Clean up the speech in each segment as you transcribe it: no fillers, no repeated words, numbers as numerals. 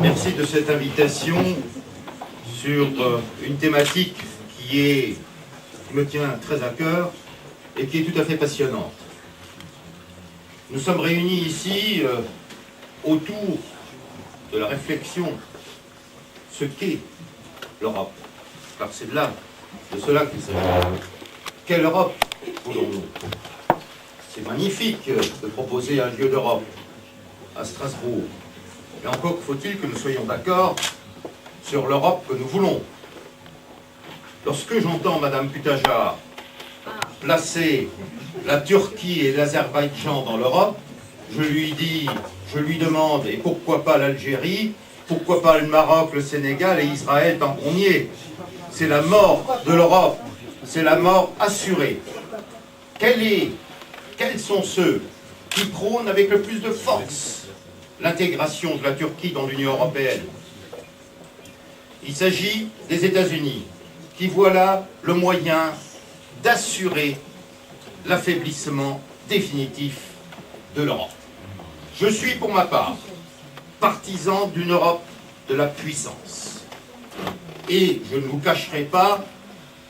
Merci de cette invitation sur une thématique qui me tient très à cœur et qui est tout à fait passionnante. Nous sommes réunis ici autour de la réflexion ce qu'est l'Europe, car c'est de cela qu'il s'agit. Quelle Europe voulons-nous? C'est magnifique de proposer un lieu d'Europe à Strasbourg. Et encore faut-il que nous soyons d'accord sur l'Europe que nous voulons. Lorsque j'entends Madame Kutajar placer la Turquie et l'Azerbaïdjan dans l'Europe, je lui demande, et pourquoi pas l'Algérie, pourquoi pas le Maroc, le Sénégal et Israël tant qu'on y est? C'est la mort de l'Europe, c'est la mort assurée. Quels sont ceux qui prônent avec le plus de force l'intégration de la Turquie dans l'Union européenne? Il s'agit des États-Unis, qui voient là le moyen d'assurer l'affaiblissement définitif de l'Europe. Je suis pour ma part partisan d'une Europe de la puissance. Et je ne vous cacherai pas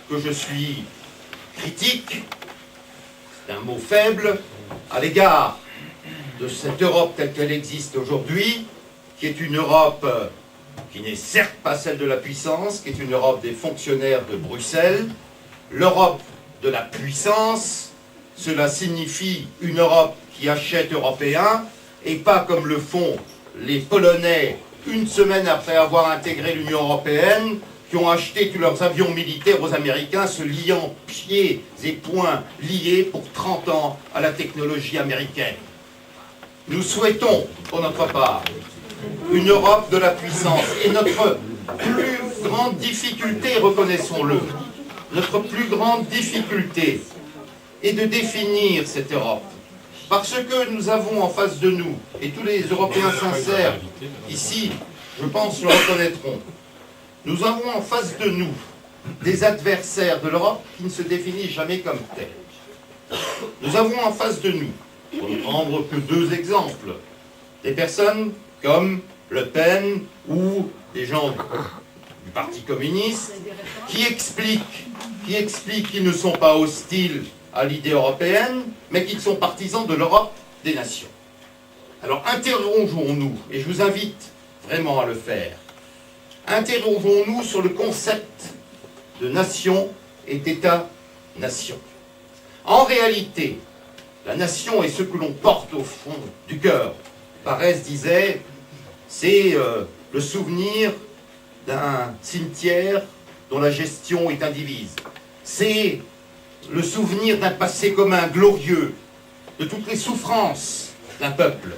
que je suis critique, c'est un mot faible, à l'égard de cette Europe telle qu'elle existe aujourd'hui, qui est une Europe qui n'est certes pas celle de la puissance, qui est une Europe des fonctionnaires de Bruxelles. L'Europe de la puissance, cela signifie une Europe qui achète européen, et pas comme le font les Polonais, une semaine après avoir intégré l'Union européenne, qui ont acheté tous leurs avions militaires aux Américains, se liant pieds et poings liés pour 30 ans à la technologie américaine. Nous souhaitons, pour notre part, une Europe de la puissance. Et notre plus grande difficulté, reconnaissons-le, notre plus grande difficulté est de définir cette Europe. Parce que nous avons en face de nous, et tous les Européens sincères ici, je pense, le reconnaîtront, nous avons en face de nous des adversaires de l'Europe qui ne se définissent jamais comme tels. Nous avons en face de nous, pour ne prendre que deux exemples, des personnes comme Le Pen ou des gens du Parti communiste qui expliquent qu'ils ne sont pas hostiles à l'idée européenne, mais qu'ils sont partisans de l'Europe des nations. Alors interrogeons-nous, et je vous invite vraiment à le faire, interrogeons-nous sur le concept de nation et d'État-nation. En réalité, la nation est ce que l'on porte au fond du cœur. Parès disait, c'est le souvenir d'un cimetière dont la gestion est indivise. C'est le souvenir d'un passé commun glorieux, de toutes les souffrances d'un peuple.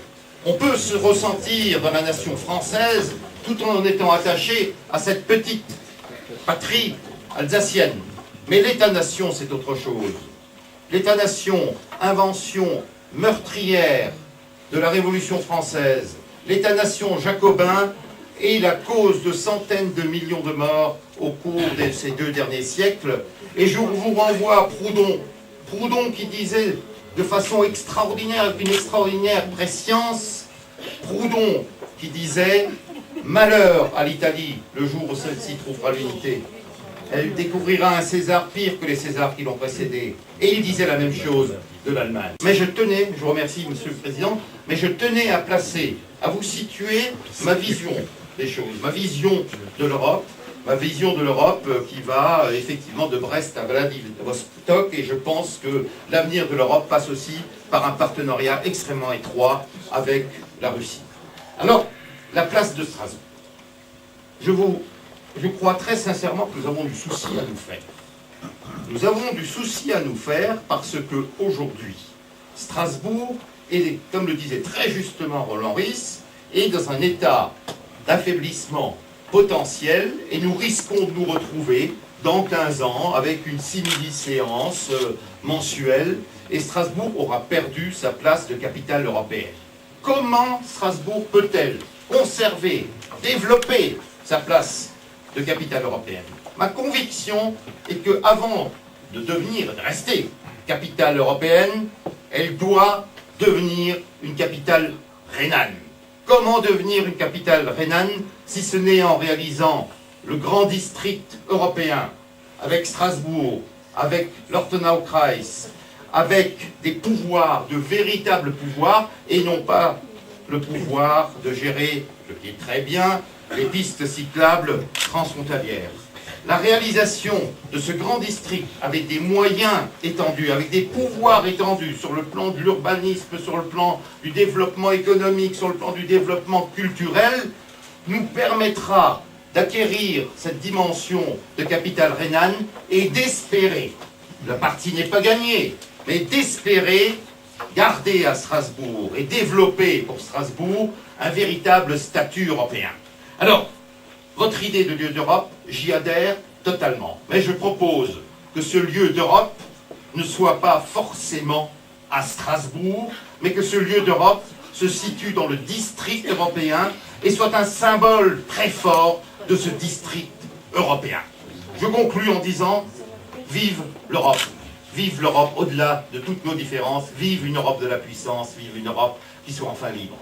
On peut se ressentir dans la nation française tout en étant attaché à cette petite patrie alsacienne. Mais l'État-nation, c'est autre chose. L'État-nation, invention meurtrière de la Révolution française, l'État-nation jacobin est la cause de centaines de millions de morts au cours de ces 2 derniers siècles. Et je vous renvoie à Proudhon qui disait de façon extraordinaire, avec une extraordinaire prescience, Proudhon qui disait « Malheur à l'Italie, le jour où celle-ci trouvera l'unité. Elle découvrira un César pire que les Césars qui l'ont précédé. » Et il disait la même chose de l'Allemagne. Mais je vous remercie Monsieur le Président, mais je tenais à placer, à vous situer ma vision des choses, ma vision de l'Europe, qui va effectivement de Brest à Vladivostok, et je pense que l'avenir de l'Europe passe aussi par un partenariat extrêmement étroit avec la Russie. Alors, la place de Strasbourg. Je crois très sincèrement que nous avons du souci à nous faire. Nous avons du souci à nous faire parce que aujourd'hui, Strasbourg, est, comme le disait très justement Roland Ries, est dans un état d'affaiblissement potentiel et nous risquons de nous retrouver dans 15 ans avec une simili-séance mensuelle et Strasbourg aura perdu sa place de capitale européenne. Comment Strasbourg peut-elle conserver, développer sa place de capitale européenne? Ma conviction est qu'avant de rester capitale européenne, elle doit devenir une capitale rhénane. Comment devenir une capitale rhénane si ce n'est en réalisant le grand district européen, avec Strasbourg, avec l'Ortenaukreis, avec des pouvoirs, de véritables pouvoirs, et non pas le pouvoir de gérer, je dis très bien, les pistes cyclables transfrontalières. La réalisation de ce grand district avec des moyens étendus, avec des pouvoirs étendus sur le plan de l'urbanisme, sur le plan du développement économique, sur le plan du développement culturel, nous permettra d'acquérir cette dimension de capitale rhénane et d'espérer, la partie n'est pas gagnée, mais d'espérer garder à Strasbourg et développer pour Strasbourg un véritable statut européen. Alors, votre idée de lieu d'Europe, j'y adhère totalement. Mais je propose que ce lieu d'Europe ne soit pas forcément à Strasbourg, mais que ce lieu d'Europe se situe dans le district européen et soit un symbole très fort de ce district européen. Je conclus en disant, vive l'Europe au-delà de toutes nos différences, vive une Europe de la puissance, vive une Europe qui soit enfin libre.